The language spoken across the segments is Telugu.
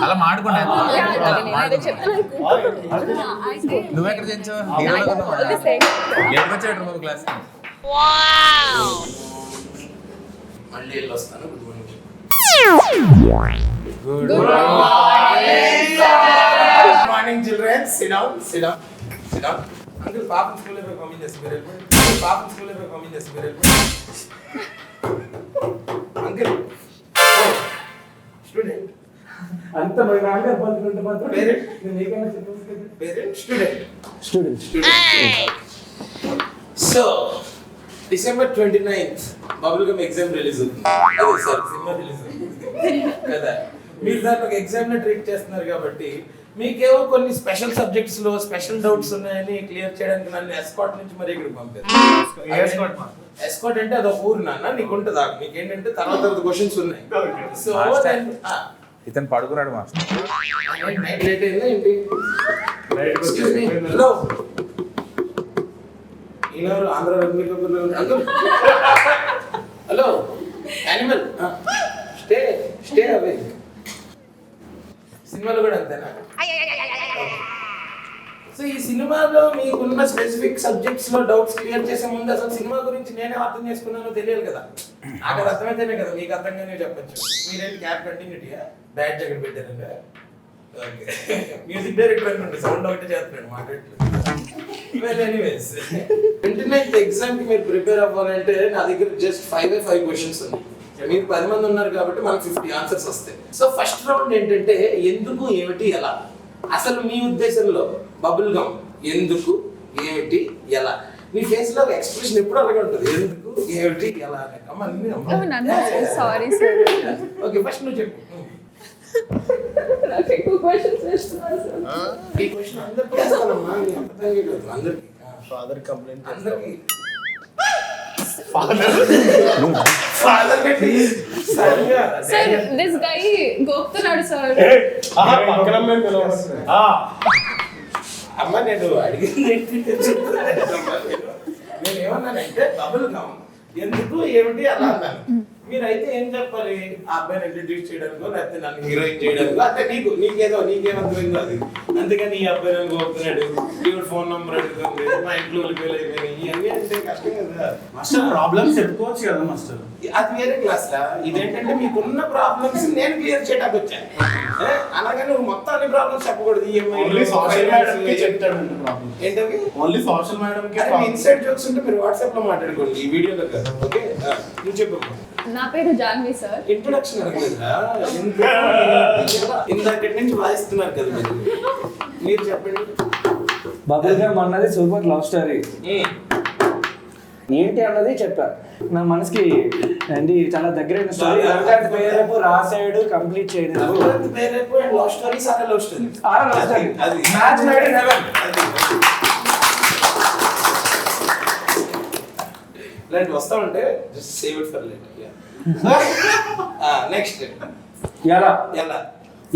అలా మాడుకుంటా నువ్వెక్కడ చేయించావు వచ్చాడు బాబు క్లాస్ మళ్ళీ వెళ్ళి వస్తాను. Good morning children. SIT down, SIT down, SIT down. Uncle పాపం స్కూల్లో పోయి పంపించేసి మీరు వెళ్ళిపోయి. పాపం స్కూల్లో పోయి పంపించేసి మీరు వెళ్ళిపోయి. అంకుల్ స్టూడెంట్ అంత మరి నాగా పడుతుంటే మాత్రం పేరెంట్ నేను ఏకైనా చెప్పొచ్చు కదా. Parent student student so December 29th bubble gum exam release అవుతుంది. అదే సార్ సినిమా రిలీజ్ అవుతుంది కదా. మీరు దాన్ని ఒక ఎగ్జామ్ ని ట్రీట్ చేస్తున్నారు కాబట్టి మీకేవో కొన్ని స్పెషల్ సబ్జెక్ట్స్ లో స్పెషల్ డౌట్స్ ఉన్నాయని క్లియర్ చేయడానికి నన్ను ఎస్కాట్ నుంచి మరి ఇక్కడికి పంపారు. ఎస్కాట్ అంటే అదొక ఊరు నాన్న, నీకు ఉంటుంది. నీకేంటంటే తర్వాత క్వశ్చన్స్ ఉన్నాయి. సో ఇతను పడుకున్నాడు మాస్టర్. నైట్ లేట్ అయిందా ఏంటి? హలో ఈయనెవరు? Andhra uncle. Hello animal stay stay away. సినిమాలో కూడా అంతేనా? సో ఈ సినిమాలో మీకున్న స్పెసిఫిక్ సబ్జెక్ట్స్ లో డౌట్స్ క్లియర్ చేసే ముందు అసలు సినిమా గురించి నేనే అర్థం చేసుకున్నానో తెలియాలి కదా. నాకు అది అర్థమైతేనే కదా మీకు అర్థంగానే చెప్పచ్చు. మీరేంటి క్యాప్ కంటిన్యూటీయా బ్యాడ్ జాకెట్ పెట్టారంటే మ్యూజిక్ డైరెక్టర్ అనుకోండి, సౌండ్ ఒకటి చేస్తున్నాడు మాట్లాడలేదు. 29th ఎగ్జామ్ కి మీరు ప్రిపేర్ అవ్వాలంటే నా దగ్గర జస్ట్ 5 క్వశ్చన్స్ ఉన్నాయి. మీరు 10 మంది ఉన్నారు కాబట్టి మనకు 50 ఆన్సర్స్ వస్తాయి. సో ఫస్ట్ రౌండ్ ఏంటంటే ఎందుకు, ఏమిటి, ఎలా. అసలు మీ ఉద్దేశంలో బబుల్ గమ్ ఎందుకు, ఏమిటి, ఎలా? మీ ఫేస్ లో ఎక్స్ప్రెషన్ ఎప్పుడు అలాగే ఉంటుంది. ఎందుకు, ఏమిటి, ఎలా అనే సారీ సార్. ఓకే ఫస్ట్ నువ్వు చెప్పు. నాకు ఎక్కువ క్వశ్చన్స్ వేస్తున్నారు సార్. ఈ క్వశ్చన్ అందరికీ వేస్తానమ్మా, అందరికీ ఫాదర్ కంప్లైంట్ అందరికీ సార్ దిస్ గై గోపుతున్నాడు సార్. అమ్మ నేను అడిగింది నేను ఏమన్నానంటే బబుల్ గమ్ ఎందుకు, ఏమిటి, అలా అన్నాను. మీరైతే ఏం చెప్పాలి? ఆ అబ్బాయిని ఇంట్రడ్యూస్ చేయడానికో లేకపోతే నన్ను హీరోయిన్ చేయడానికో, అంటే నీకేమర్థమైందో అది. అందుకని ఈ అబ్బాయి నన్ను కోరుతున్నాడు, ఈవిడ ఫోన్ నంబర్ అడుగుతుంది, మా ఇంట్లో వెళ్ళిపోయి ఇవన్నీ అంటే కష్టం కదా మాస్టర్. ప్రాబ్లమ్స్ చెప్పుకోవచ్చు కదా మాస్టర్. అది వేరే క్లాస్ లా. ఇదేంటంటే మీకున్న ప్రాబ్లమ్స్ నేను క్లియర్ చేయడానికి వచ్చాను. అలాగే నువ్వు మొత్తం అన్ని ప్రాబ్లమ్స్ చెప్పకూడదు. ఓన్లీ సోషల్ మేడం కి చెప్తాడు ప్రాబ్లమ్. ఏంటవి? ఓన్లీ సోషల్ మేడం కి. ఇన్సైడ్ జోక్స్ ఉంటే మీరు వాట్సాప్ లో మాట్లాడుకోండి, ఈ వీడియోలో కాదు. ఓకే నువ్వు చెప్పు. నా పేరు జాన్వి సార్. ఇంట్రొడక్షన్ అడగలేదా? ఇందాకటి నుంచి వాయిస్తున్నారు కదా మీరు చెప్పండి. బబుల్ గమ్ అన్నది సూపర్ లవ్ స్టోరీ. ఏంటి అన్నది చెప్పా. నా మనసుకి అండి చాలా దగ్గరైన స్టోరీ. పేరేపు రాసాడు, కంప్లీట్ చేయలేదు. పేరేపు అండ్ లవ్ స్టోరీ, సారా లవ్ స్టోరీ. అది match made in heaven. Light వస్తా ఉంటే just save it for later. Next ఎలా ఎలా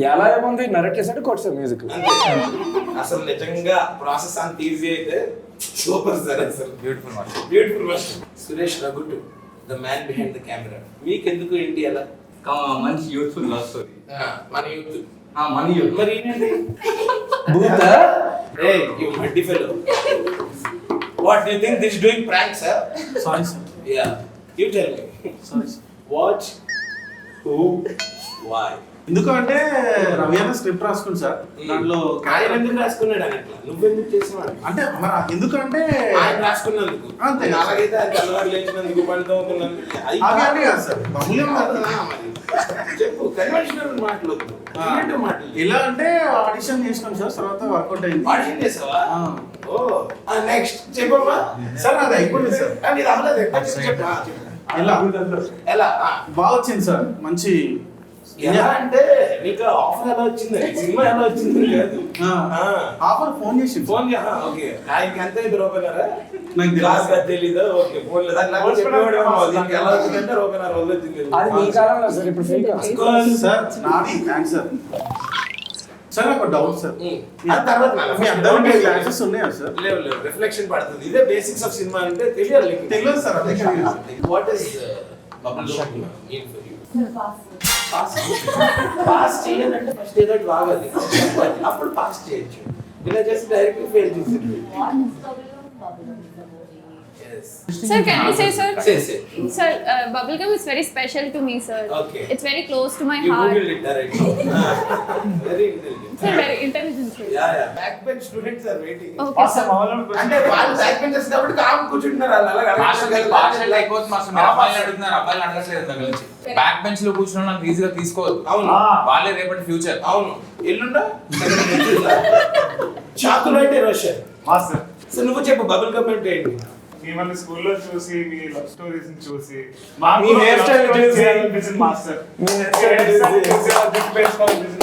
ఎలా ఏముంది? నరేట్ చేసాడు, కొట్టాడు మ్యూజిక్. అసలు నిజంగా ప్రాసెస్ అంత ఈజీ అయితే సూపర్ సార్. అసలు beautiful master. Beautiful master. Suresh Raghutu the man behind the camera. మీకెందుకు ఏంటి ఎలా? మంచి యూత్ఫుల్ లవ్ స్టోరీ. మన యూత్ మన యూత్. మరి ఏంటండి భూత you muddy fellow. What do you think this is doing prank, sir? Sorry sir. Yeah. You tell me. Sorry sir. What? Who? Why? ఎందుకంటే రవి అన్న స్క్రిప్ట్ రాసుకుంది సార్. దాంట్లో ఆయన ఎందుకు రాసుకున్నాడు అని అట్లా నువ్వెందుకు చేసినావు అంటే మరి ఎందుకంటే ఆయన రాసుకున్నందుకు అంతే. అలాగైతే ఆయన తెల్లవారు లేచినందుకు పనితో అదే కాదు సార్. బబుల్ చెప్పు కన్వెన్షనల్ మాట్లాడదు. ఎలా అంటే ఆడిషన్ చేసినాం సార్, తర్వాత వర్కౌట్ అయింది. ఆడిషన్ చేసావా? ఓ నెక్స్ట్ చెప్పమ్మా. సార్ అది అయిపోయింది సార్. ఇది అవ్వలేదు. చెప్పు. ఎలా ఎలా బాగా వచ్చింది సార్. మంచి ఎలా అంటే నీకు ఆఫర్ ఎలా వచ్చింది, సినిమా ఎలా వచ్చింది లేదు. ఆఫర్ ఫోన్ చేసి ఫోన్ ఓకే ఆయనకి ఎంత ఇది రూపాయన్నారా? నాకు క్లాస్ గా తెలీదా? ఓకే ఫోన్ లేదా చెప్పేవాడేమో దీనికి ఎలా వచ్చిందంటే రూపాయన్నర రోజులు వచ్చింది. అది మీ కాలంలో సార్, ఇప్పుడు ఫేక్ సార్. నాది థ్యాంక్స్ సార్. సార్ నాకు డౌట్ సార్. తర్వాత మీ అందరికీ క్లాసెస్ ఉన్నాయా సార్? లేవు రిఫ్లెక్షన్ పడుతుంది. ఇదే బేసిక్స్ ఆఫ్ సినిమా అంటే తెలియదు సార్. అదే what is bubble gum mean for you? Pass చేయాలంటే ఫస్ట్ ఏదో ఒకటి వాగాలి అప్పుడు పాస్ చేయొచ్చు ఇలా చేసి డైరెక్ట్ ఫెయిల్ చేసేది Sir, can I say, sir? Say. Sir, bubblegum is very special to me, sir. Okay. It's very close to my You heart. Googled it directly. Very intelligent. Sir, very intelligent, sir. Yeah. Backbench students are waiting. Okay, master sir. మా వాళ్ళని అంటే వాళ్ళు బ్యాక్ బెంచర్స్ కాబట్టి కామ్ కూర్చుంటున్నారు వాళ్ళు అలాగే మాస్టర్ పార్షల్ అయిపోతుంది మాస్టర్. మీరు అబ్బాయిలు అడుగుతున్నారు, అబ్బాయిలు అడగట్లేదు దగ్గర నుంచి. బ్యాక్ బెంచ్ లో కూర్చున్న నాకు ఈజీగా తీసుకోవద్దు. అవును వాళ్ళే రేపటి ఫ్యూచర్. అవును ఎల్లుండా చాకులు అంటే రోషన్ మాస్టర్ సో నువ్వు చెప్పు బబుల్ గమ్ అంటే ఏంటి మిమ్మల్ని స్కూల్లో చూసి మీ లవ్ స్టోరీస్ చూసి మీ hair style చూసి, మాస్టర్ మీ hair style చూసి,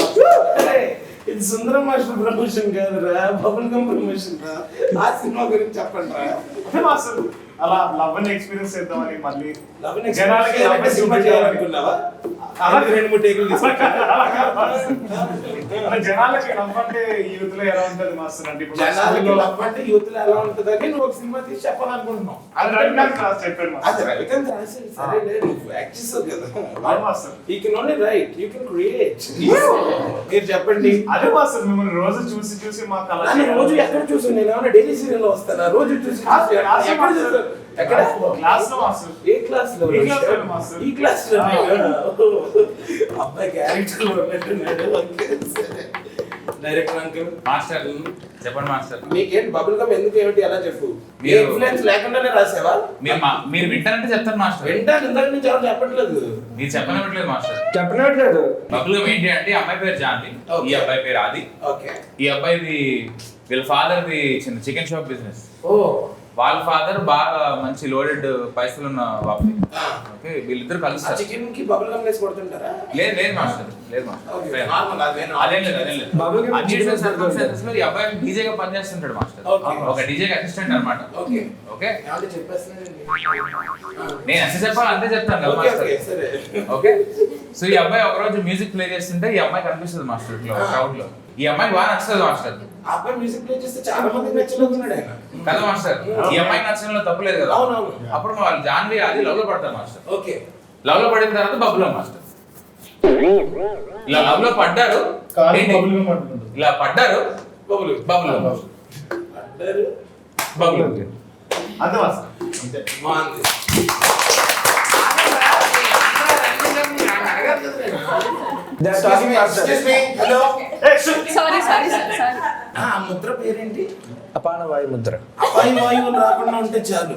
ఇది సుందరం మాస్టర్ ప్రమోషన్ కాదురా బబుల్ గమ్ ప్రమోషన్ రా ఆ సినిమా గురించి చెప్పండి రా అంటే మాస్టర్ అలా లవ్ ని ఎక్స్పీరియన్స్ చేద్దామని మళ్ళీ జనాలకి జనాలకి love ని సినిమా చేయాలనుకున్నావా అలా 2-3 టేకులు అలా జనాలకి లవ్ అంటే యూత్ లో ఎలా ఉంటది మాస్టర్ అంటే ఇప్పుడు జనాలకి స్కూల్లో లవ్ అంటే యూత్ లో ఎలా ఉంటుందని నువ్వు ఒక సినిమా తీసి చెప్పాలనుకుంటున్నావు అది రవికాంత్ రాజ్ చెప్పాడు అది మాస్టర్ రవికాంత్ రాశాడు సరేలే నువ్వు యాక్ట్ చేసావు కదా అవును master. You can only right you can create మీరు చెప్పండి అదే మాస్టర్ మిమ్మల్ని రోజు చూసి చూసి మాకు అలా నన్ను రోజు ఎక్కడ చూసి నేను ఏమైనా డైలీ సీరియల్ లో వస్తానా రోజు చూసి క్లాస్ లో ఎక్కడ మాస్టర్. చూసావు? ఎక్కడ క్లాస్ లో మాస్టర్ ఏ క్లాస్ లో ఈ క్లాస్ లో మాస్టర్. ఈ క్లాస్ లో అబ్బాయి క్యారెక్టర్ లో ఉన్నట్టున్నాడు డైరెక్టర్ అంకుల్ మాస్టర్ చెప్పండి మాస్టర్. మీకేంటి బబుల్ గమ్ ఎందుకు ఏమిటి ఎలా చెప్పు ఏ మీరు- ఇన్ఫ్లుయెన్స్ లేకుండానే రాసావా మీరు వింటారంటే చెప్తాను మాస్టర్. వింటాను ఇందాక నుంచి ఎవరు చెప్పట్లేదు మీరు చెప్పనివ్వట్లేదు మాస్టర్. చెప్పినట్లేదు. బబుల్ ఏంటి అంటే ఈ అమ్మాయి పేరు జాన్వి, ఈ అబ్బాయి పేరు ఆది. ఓకే ఈ అబ్బాయిది వీళ్ళ ఫాదర్ ది చిన్న చికెన్ షాప్ బిజినెస్. ఓ వాళ్ళ ఫాదర్ బాగా మంచి లోడెడ్ పైసలు ఉన్న బాబు. ఓకే వీళ్ళిద్దరు ఆ కలుస్తారు. చికెన్ కి బబుల్ గమ్ వేసి కొడుతుంటారా లేదు లేదు మాస్టర్, లేదు ఓకే మాస్టర్. నార్మల్ అదేనా అదేం లేదు అదేం లేదు. Bubble gum Unusual chicken circumstances లో ఈ అబ్బాయి డీజేగా పనిచేస్తుంటాడు మాస్టర్. Okay. ఒక డీజే అసిస్టెంట్ అన్నమాట. ఓకే ఓకే ఏమంటే చెప్పేస్తున్నానండి నేను ఎంత చెప్పాలి అంతే చెప్తాను కదా ఓకే మాస్టర్. ఓకే సరే ఓకే సో ఈ అబ్బాయి ఒక రోజు మ్యూజిక్ ప్లే చేస్తుంటే ఈ అమ్మాయి కనిపిస్తుంది మాస్టర్ ఇట్లా క్రౌడ్ లో. ఈ అమ్మాయి బాగా నచ్చుతుంది మాస్టర్ ఆ అబ్బాయి మ్యూజిక్ ప్లే చేస్తే చాలా మందికి నచ్చలేకున్నాడు ఆయన కదా మాస్టర్. ఈ అమ్మాయికి నచ్చడంలో తప్పు లేదు కదా. అవునవును. అప్పుడు వాళ్ళు జాన్వి అది లవ్ లో పడతారు మాస్టర్. ఓకే లవ్ లో పడిన తర్వాత బబుల్ మాస్టర్ ఇలా లవ్ లో పడ్డారు. ఏంటి? ఇలా పడ్డారు బబుల్ బబుల్ అడ్డారు బబుల్ అంతే మాస్టర్. అంతే బాగుంది They are talking after. Hello Sorry, sir. ఆ ముద్ర పేరేంటి అపాన వాయు ముద్ర. అపాయి వాయువులు రాకుండా ఉంటే చాలు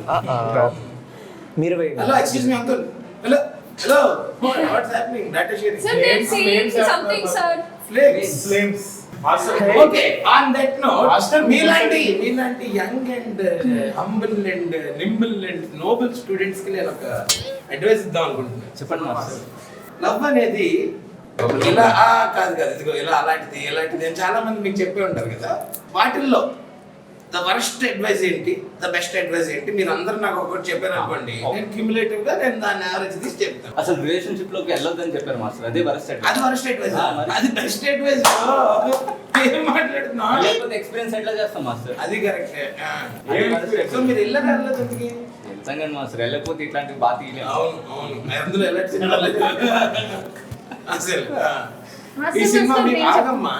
మీరు వేయండి. Hello excuse me uncle hello hello what's happening data sharing Sir, they're saying something, sir. Flames master okay on that note మీలాంటి young and humble and nimble and noble students కి నేను ఒక అడ్వైస్ ఇద్దాం అనుకుంటున్నాను చెప్పండి మాస్టర్. లవ్ అనేది ఇలా కాదు ఇదిగో ఇలా అలాంటిది ఇలాంటిది అని చాలా మంది మీకు చెప్పే ఉంటారు కదా వాటిల్లో ద వర్స్ట్ అడ్వైస్ ఏంటి ద బెస్ట్ అడ్వైస్ ఏంటి మీరు అందరూ నాకు ఒకటి చెప్పారు అనుకోండి నేను క్యూములేటివ్ గా నేను దాన్ని యావరేజ్ తీసి చెప్తాను అసలు రిలేషన్షిప్ లోకి వెళ్ళొద్దని చెప్పారు మాస్టర్. అదే వరస్ట్ అది వర్స్ట్ అడ్వైస్ మరి. అది బెస్ట్ అడ్వైస్ ఏం మాట్లాడుతున్నా లేకపోతే ఎక్స్పీరియన్స్ ఎట్లా చేస్తాం మాస్టర్? అది కరెక్టే సో మీరు వెళ్ళారు వెళ్ళదు ఎందుకు వెళ్తాం కానీ మాస్టర్ వెళ్ళకపోతే ఇట్లాంటివి బాగా తీయలేము. అవును అవును అందులో ఎలర్జీ అసలు Master, ఈ సినిమా master, మీకు please. ఆగమ్మా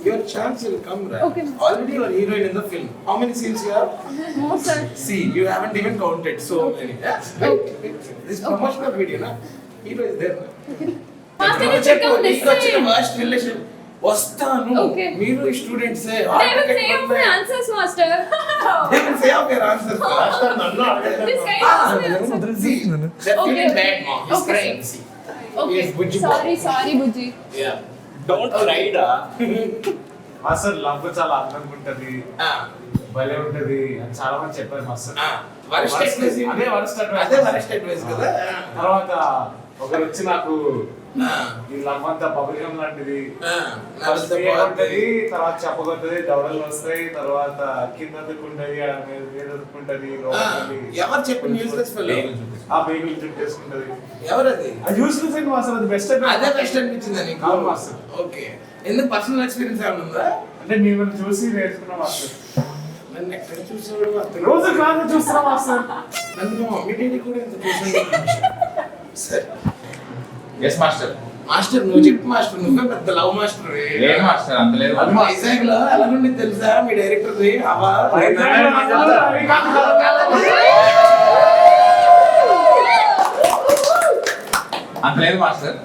your chance will come Okay, master. Already your heroine in the film how many scenes you have No, sir. see you haven't even counted so many this promotional video na hero is there Master, you should come this వచ్చిన way. worst relation వస్తాను Okay. మీరు students They will say of my answers, master. they will say of your answers master నన్ను అడగండి. This guy ah asked me answers. see that Okay, feeling okay. bad mom he's Okay, crying see Okay. Yes, Bujji. Sorry, Bujji. yeah don't రైడా. మాస్టర్ లవ్ చాలా అందంగా ఉంటది, ah భలే ఉంటది అని చాలా మంది చెప్పారు మాస్టర్. వరస్ట్ అడ్వైస్ అదే worst advice. అదే వరస్ట్ అడ్వైస్ కదా తర్వాత ఒకరు వచ్చి నాకు ah ఈ లవ్ అంతా బబుల్ గమ్ లాంటిది, నవ్వుతే ఫస్ట్ ఏముంటది, పోతుంది. తర్వాత చెప్పగొట్టది, దవడలు వస్తాయి, తర్వాత కింద దుక్కుంటది, మీద దుక్కుంటది, ఎవరు చెప్పిన యూజ్లెస్ ఫెలో ఆ బేగులు చుట్టేసుకుంటది. ఎవరది అది యూస్లెస్ అండి మాస్టర్, అది బెస్ట్ అదే బెస్ట్ అనిపించింది నీకు అవును మాస్టర్. ఓకే ఎందుకు పర్సనల్ ఎక్స్పీరియన్స్ ఏమైనా ఉందా అంటే మిమ్మల్ని చూసి నేర్చుకున్నా మాస్టర్. నన్ను ఎక్కడ చూసాడు అతను రోజు క్లాస్ చూస్తున్నా మాస్టర్. నన్ను మా మమ్మీ డాడీ కూడా ఇంత చూసాడు సరే ఎస్ మాస్టర్. మాస్టర్ నువ్వు చెప్పు మాస్టర్, నువ్వే పెద్ద లవ్ మాస్టర్. లేదు మాస్టర్, అంత లేదు. వైజాగ్ లో ఎలా నుండి తెలుసా మీ డైరెక్టర్ అంత లేదు మాస్టర్.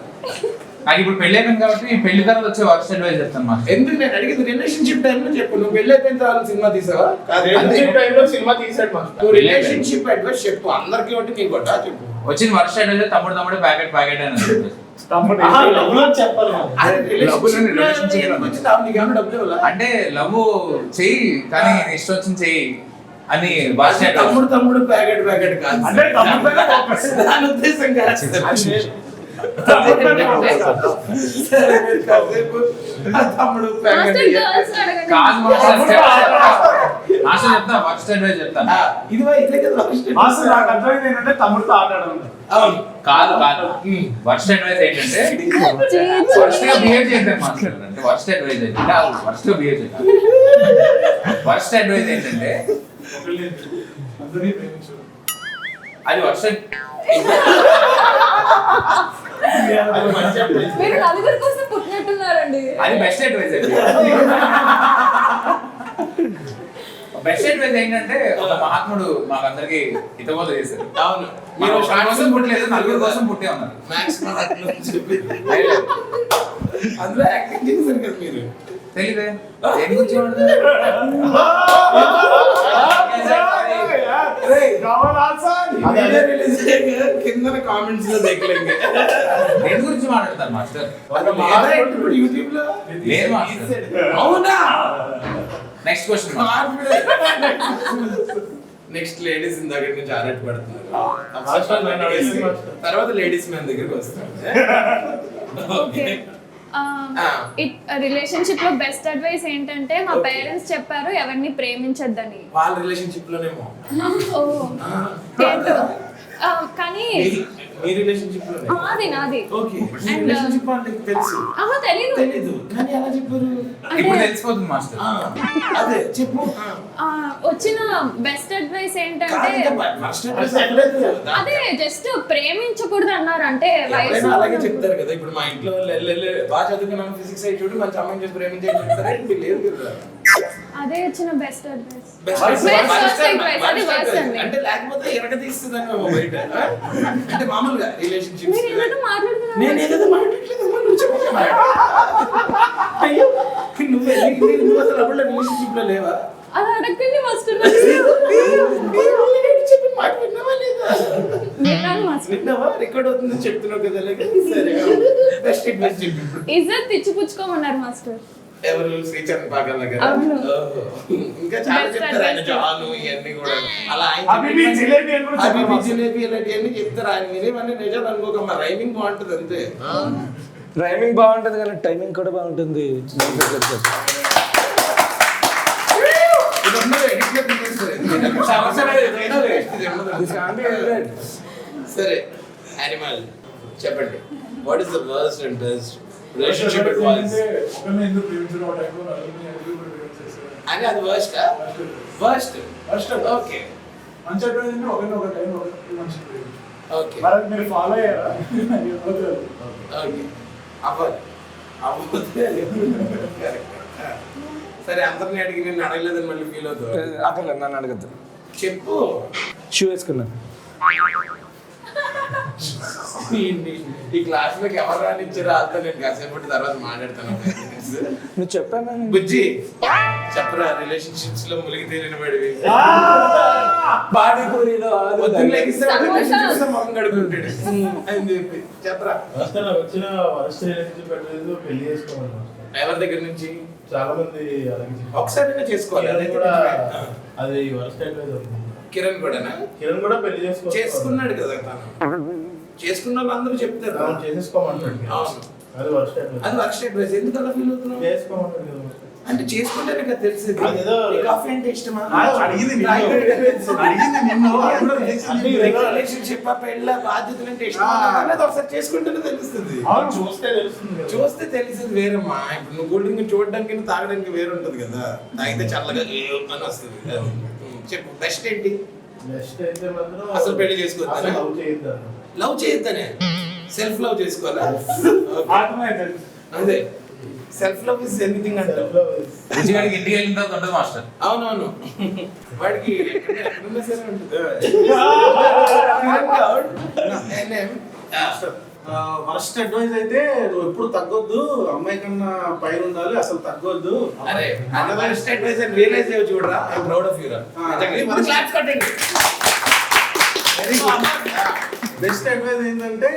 నాకు ఇప్పుడు పెళ్లి అయిపోయింది కాబట్టి ఈ పెళ్లి తర్వాత వచ్చే వర్క్ అడ్వైజ్ చెప్తాను మాస్టర్. ఎందుకు నేను అడిగింది రిలేషన్షిప్ టైం లో చెప్పు. నువ్వు పెళ్లి అయిపోయిన తర్వాత సినిమా తీసావా? రిలేషన్షిప్ టైంలో సినిమా తీసాడు మాస్టర్. నువ్వు రిలేషన్షిప్ అడ్వైస్ చెప్పు, అందరికి ఒకటి నీకు కొట్టా చెప్పు. వచ్చిన వర్క్ అడ్వైజ్ తమ్ముడు ప్యాకెట్ అని చెప్పాలి అంటే లవ్ చెయ్యి కానీ నీ ఇష్టం వచ్చింది చెయ్యి అని వర్క్ తమ్ముడు ప్యాకెట్ కాదు అంటే తమ్ముడు పైన focus. దాని ఉద్దేశం కాదు. తమ్ముడు మాస్టర్ ప్యాకెట్ గర్ల్స్ అడగండి. కాదు మాస్టర్. మాస్టర్ చెప్తా వర్క్ అడ్వైజ్ చెప్తాను. ఇది ఇదే కదా మాస్టర్ నాకు అర్థమైంది ఏంటంటే తమ్ముడితో ఆడాడు. అవును. కాదు వర్స్ట్ అడ్వైజ్ ఏంటంటే వర్స్ట్ గా బిహేవ్ చేయలేదు మాస్టర్. అంటే వర్స్ట్ అడ్వైజ్ ఏంటంటే వర్స్ట్ గా బిహేవ్ చేయాలి. వర్స్ట్ అడ్వైజ్ ఏంటంటే అందరినీ ప్రేమించు. అది వర్స్ట్. మీరు నలుగురి కోసం పుట్టినట్టున్నారండి. అది బెస్ట్ అడ్వైజ్ అండి. బెస్ట్ అడ్వైజ్ ఏంటంటే ఒక మహాత్ముడు మాకందరికి హితబోధ చేశారు. అవును. మీరు షార్ట్ కోసం పుట్టలేదు, నలుగురు కోసం పుట్టే ఉన్నారు. మ్యాక్స్ అందులో యాక్టింగ్ చేశారు కదా మీరు. తెలీదే దేని గురించి కింద కామెంట్స్ లో దగ్గరంగా దేని గురించి మాట్లాడతారు మాస్టర్? యూట్యూబ్ లో లేదు మాస్టర్. అవునా? Next question. నెక్స్ట్ లేడీస్ దగ్గర నుంచి ఆరాట పడుతున్నారు. మాస్టర్ నన్ను అడిగింది మాస్టర్. తర్వాత లేడీస్ మ్యాన్ దగ్గరికి వస్తారు. ఓకే. రిలేషన్షిప్ లో బెస్ట్ అడ్వైస్ ఏంటంటే మా పేరెంట్స్ చెప్పారు ఎవరిని ప్రేమించొద్దని. వాళ్ళ రిలేషన్షిప్ లోనేమో. ఓ ఏంటో. కానీ మీ రిలేషన్షిప్ లోనే. నాది నాది. ఓకే. And, రిలేషన్షిప్ వాళ్ళకి తెలుసు. తెలీదు. తెలీదు కానీ ఎలా చెప్పారు? ఇప్పుడు తెలిసిపోతుంది మాస్టర్. అదే చెప్పు. వచ్చిన బెస్ట్ అడ్వైస్ ఏంటంటే అదే జస్ట్ ప్రేమించకూడదు అన్నారు. అంటే వయసు అలాగే చెప్తారు కదా. ఇప్పుడు మా ఇంట్లో బాగా చదువుకున్నాను ఫిజిక్స్ అయి చూడు మంచి అమ్మాయిని చేసి ప్రేమించే చెప్తారా? ఇప్పుడు లేదు కదా. అదే వచ్చిన బెస్ట్ అడ్వైస్. అంటే లేకపోతే ఎరగ తీస్తుందని బయట. అంటే మామూలుగా రిలేషన్షిప్ మీరు ఏదో మాట్లాడుతున్నారు. నేను ఏదో మాట్లాడట్లేదు. అయ్యో నువ్వు అసలు అప్పుడు రిలేషన్షిప్ లో లేవా? అలా అడగండి మాస్టర్. చెప్పి మాట విన్నావా లేదా? విన్నాను మాస్టర్. విన్నావా? రికార్డ్ అవుతుందని చెప్తున్నావు కదా. సరే బెస్ట్ బెస్ట్ చెప్పి ఇజ్జత్ ఇచ్చిపుచ్చుకోమన్నారు మాస్టర్. ఎవరు? శ్రీచరణ్ పాగల్ దగ్గర. అవును. ఇంకా చాలా Best చెప్తారు ఆయన. advice. జాను ఇవన్నీ కూడా అలా ఆయన హబీబీ జిలేబీ అని కూడా హబీబీ చెప్పారు. జిలేబీ ఇలాంటివన్నీ చెప్తారు ఆయన. వినేవన్నీ నిజాలు అనుకోకమ్మా. రైమింగ్ బాగుంటుంది అంతే. రైమింగ్ బాగుంటుంది కానీ టైమింగ్ కూడా బాగుంటుంది. ఇది ఉండదు, edit లో తీసేస్తారు. సంవత్సరం ఏదైనా waste, ఇది ఉండదు. సరే యానిమల్ చెప్పండి. What is the worst and best relationship advice? ఒకరిని ఎందుకు ప్రేమించడం ఆ టైంలో నలుగురిని ఎందుకు కూడా ప్రేమించేస్తారు? అని అది వర్స్ట్ వర్స్ట్ ఫస్ట్ ఓకే మంచి అడ్వైజ్ అంటే ఒకరిని ఒక టైం ఒకరికి మంచి ప్రేమించు. ఓకే మరి మీరు ఫాలో అయ్యారా? ఓకే అవ్వాలి అవ్వకపోతే సరే అందరిని అడిగి నేను అడగలేదని మళ్ళీ ఫీల్ అవుతావు. అక్కడ నన్ను అడగద్దు. చెప్పు. షూ వేసుకున్నాను. ఈ క్లాస్ లోకి ఎవరు రానిచ్చారో వాళ్ళతో నేను కాసేపటి తర్వాత మాట్లాడతాను. నువ్వు చెప్పాను. బుజ్జి చెప్పరా రిలేషన్షిప్స్ లో మునిగి తేలిన పడివి. పానీపూరిలో మొహం కడుకుంటాడు అని చెప్పి చెప్పరా. వచ్చిన వరస్ట్ రిలేషన్షిప్ అడ్వైజ్ పెళ్లి చేసుకోవాలి. ఎవరి దగ్గర నుంచి? చాలా మంది అలాగే ఒకసారి చేసుకోవాలి. అది కూడా అది వరస్ట్ అడ్వైజ్ అవుతుంది. కిరణ్ కూడానా? కిరణ్ కూడా పెళ్లి చేసుకున్నాడు కదా తను. చేసుకున్న వాళ్ళందరూ చెప్తారు చేసేసుకోమంటాడు. అవును. అది వరస్ట్ అడ్వైజ్. అది వర్క్ అడ్వైస్. ఎందుకు అలా ఫీల్ అవుతున్నావు? చేసుకోమంటాడు కదా. అంటే చేసుకుంటేనే కదా తెలిసేది. అదేదో కాఫీ అంటే ఇష్టమా? అడిగింది నిన్ను. రిలేషన్షిప్ పెళ్ళ బాధ్యతలు అంటే ఇష్టమా అనేది ఒకసారి చేసుకుంటేనే తెలుస్తుంది. అవును చూస్తే తెలుస్తుంది కదా. చూస్తే తెలిసేది వేరమ్మా. ఇప్పుడు నువ్వు కూల్ డ్రింక్ చూడడానికి తాగడానికి వేరు ఉంటది కదా. తాగితే చల్లగా అని వస్తుంది. చెప్పు బెస్ట్ ఏంటి? నెక్స్ట్ అయితే మాత్రం అసలు పెళ్లి చేసుకోవద్దా? లవ్ చేయొద్దు. లవ్ చేయొద్దనే సెల్ఫ్ లవ్ చేసుకోవాలా? ఆత్మహత్య. అదే సెల్ఫ్ లవ్ ఇస్ ఎనీథింగ్ అంటారు. రుచిగాడికి ఇంటికి వెళ్ళిన తర్వాత ఉంటుంది మాస్టర్. అవునవును, వాడికి ఎక్కడున్నా సరే ఉంటుంది. ఫస్ట్ అడ్వైస్ అయితే నువ్వు ఎప్పుడు తగ్గొద్దు, అమ్మాయి కన్నా పైన ఉండాలి, అసలు తగ్గొద్దు. అరే ఫస్ట్ అడ్వైస్ అని రియలైజ్ అయ్యి చూడరా, ఐ ప్రౌడ్ ఆఫ్ యూ రా. క్లాప్స్ కొట్టండి. బెస్ట్ అడ్వైస్ ఏంటంటే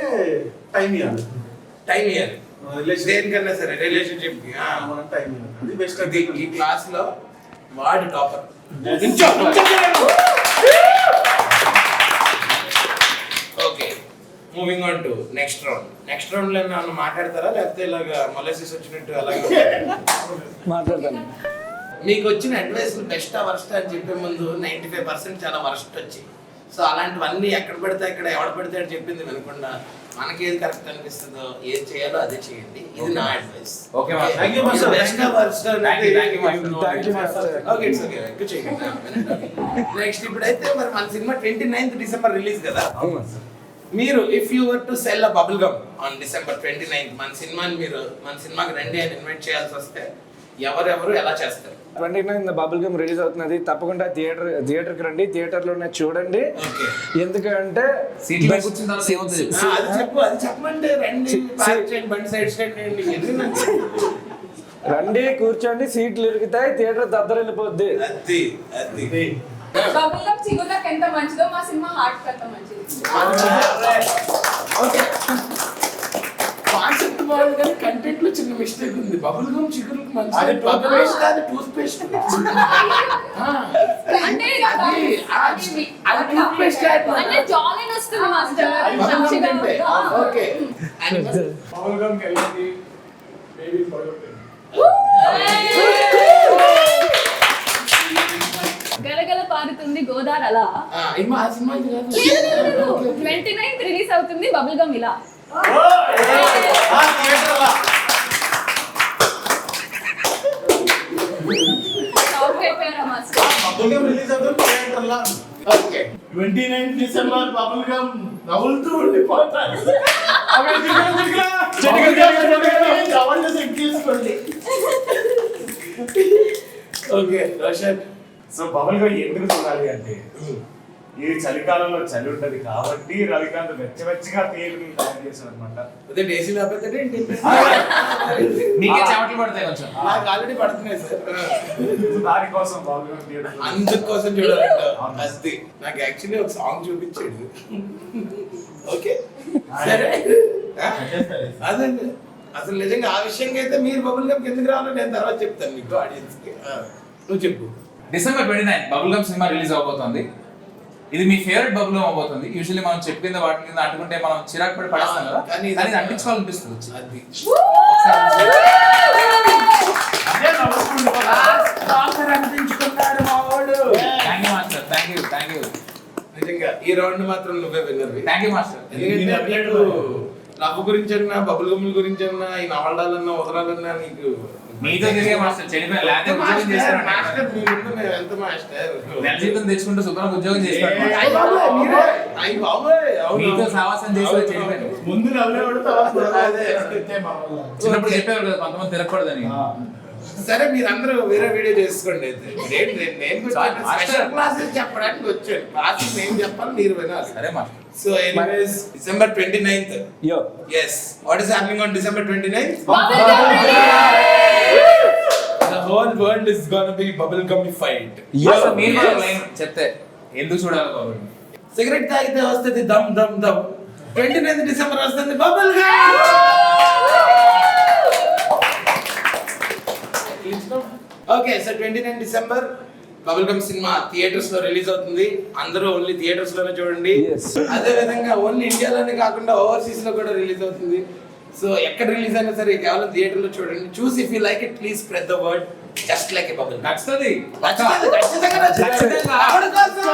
టైం ఇవ్వాలి. టైం ఇవ్వాలి దేనికన్నా సరే, రిలేషన్షిప్ కి మనం టైం ఇవ్వాలి, అది బెస్ట్ అది. అడ్వైస్. ఈ క్లాస్ లో వాడు topper. Okay, moving on to next round. Next round లో ఏమన్నా మాట్లాడతారా, లేకపోతే ఇలాగా మొలసిస్ వచ్చినట్టు అలాగే మాట్లాడతాను. మీకు వచ్చిన అడ్వైస్ బెస్ట్ వర్స్ట్ అని చెప్పే ముందు 95% చాలా వర్స్ట్ వచ్చాయి. సో అలాంటివన్నీ ఎక్కడ పడితే అక్కడ ఎవడ పడితే అని చెప్పింది వినకుండా మనకి ఏది కరెక్ట్ అనిపిస్తుందో ఏది చేయాలో అదే చేయండి. ఇది నా advice. Okay master. Thank you, master. Best worst Thank you, master. Thank you, master. Okay it's okay, ఎక్కువ చేయండి. నెక్స్ట్ ఇప్పుడైతే మరి మన సినిమా 29th డిసెంబర్ రిలీజ్ కదా. మీరు if you were to sell a bubble gum on December 29th మన సినిమాకి రండి అని ఇన్వైట్ చేయాల్సి వస్తే ఎవరెవరు ఎలా చేస్తారు? 29 బబుల్ గమ్ రిలీజ్ అవుతున్నది. తప్పకుండా థియేటర్కి రండి, థియేటర్లోనే చూడండి. ఓకే, ఎందుకంటే సీట్లో కూర్చున్న తర్వాత ఏమవుతుంది చెప్పు. అది చెప్పమంటే రండి, పార్క్ చేయండి, బండి సైడ్ స్టాండ్ చేయండి, రండి, కూర్చోండి, సీట్లు ఇరుగుతాయి, థియేటర్ దద్దరిల్లిపోద్ది. అది అది బబుల్ గమ్ చిగుర్లకు ఎంత మంచిదో మా సినిమా హార్ట్ అంత మంచిది. ఓకే, కాన్సెప్ట్ బాగుంది కానీ కంటెంట్ లో చిన్న మిస్టేక్ ఉంది. బబుల్ గమ్ చిగురులకు మంచిది, అది టూత్ పేస్ట్. అంటే అది టూత్ పేస్ట్ అంటే జాలీన్ వస్తుంది మాస్టర్. ఓకే, పవన్ గమ్ వెళ్ళి బేబీ పడగొట్టండి. గలగల పారుతుంది గోదావరి అలా. ఆ సినిమా ఇది కాదు. 29th రిలీజ్ అవుతుంది బబుల్ గమ్ ఇలా. షాక్ అయిపోయారా మాస్టర్? బబుల్ గమ్ రిలీజ్ అవుతుంది థియేటర్లో. ఓకే, 29 డిసెంబర్ బబుల్ గమ్ నవ్వులుతూ ఉండిపోతారు. కావాలంటే చెక్ చేసుకోండి. Okay Roshan. So bubble gum ఎందుకు చూడాలి అంటే ఇది చలికాలంలో చలి ఉంటది కాబట్టి రవికాంత్ వెచ్చగా తేలికలు తయారు చేశాడు అనమాట. అదే డేసీ లేకపోతే ఏంటి? మీకే చెమటలు పడతాయి కొంచెం. నాకు ఆల్రెడీ పడుతున్నాయి సార్. దానికోసం బబుల్ గమ్ థియేటర్ అందుకోసం చూడాలంట. అది నాకు యాక్చువల్లీ ఒక సాంగ్ చూపించాడు. ఓకే సరే, అదండి అసలు నిజంగా ఆ విషయంగా అయితే మీరు బబుల్ గమ్ ఎందుకు రావాలో నేను తర్వాత చెప్తాను మీకు, ఆడియన్స్ కి. నువ్వు చెప్పు. December 29 bubble gum cinema release అవబోతుంది. ఇది మీ ఫేవరెట్ బబుల్ గమ్ అవబోతుంది. యూజువల్లీ మనం చెప్పింది వాటి కింద అంటుకుంటే మనం చిరాకు పడి పడేస్తాం కదా, కానీ కానీ ఇది అంటించుకోవాలనిపిస్తుంది. అది అనిపించుకున్నాడు మా వాడు. Thank you master, thank you. నిజంగా ఈ రౌండ్ మాత్రం నువ్వే విన్నర్వి. Thank you master. ఎందుకంటే నీకు లవ్ గురించి అన్నా, బబుల్ గమ్ల గురించి అన్నా, ఈ నవలాలన్నా వదలాలన్నా నీకు మీతో తిరిగే మాస్టర్ చెడిపోయి లేకపోతే ఉద్యోగం చేశారు. మాస్టర్ మీ ముందు మేము ఎంత మాస్టర్. నెల జీతం తెచ్చుకుంటూ శుభ్రంగా ఉద్యోగం చేశారు. అయ్య బాబోయ్, మీరే. అయ్య బాబోయ్, అవును. మీతో సావాసం చేసి చెడిపోయారు. ముందు నవ్వేవాడు తర్వాత అదే. చిన్నప్పుడు చెప్పేవారు కదా కొంతమంది తిరగకూడదని. సరే మీరందరూ వేరే వీడియో చేసుకోండి. అయితే నేను స్పెషల్ క్లాసెస్ చెప్పడానికి వచ్చాను. క్లాసెస్ నేను చెప్పాలి, మీరు వినాలి. సరే master. So anyways December 29th. యో Yes. What is happening on December 29th? The whole world is gonna be bubble gummy fight. Master మీరు కూడా లైన్ చెప్తే ఎందుకు చూడాలి కాబట్టి. సిగరెట్ తాగితే వస్తుంది దమ్ దమ్ దమ్. 29th December వస్తుంది bubble gum. Okay, so 29 December bubble gum cinema theatres లో రిలీజ్ అవుతుంది. అందరూ ఓన్లీ థియేటర్స్ లోనే చూడండి. Yes. అదే విధంగా ఓన్లీ ఇండియాలోనే కాకుండా ఓవర్సీస్ లో కూడా రిలీజ్ అవుతుంది. సో ఎక్కడ రిలీజ్ అయినా సరే కేవలం థియేటర్ లో చూడండి. చూసి if you like it please spread the word just like a bubble. నచ్చుతుంది. ఖచ్చితంగా ఖచ్చితంగా. ఎవరి కోసం?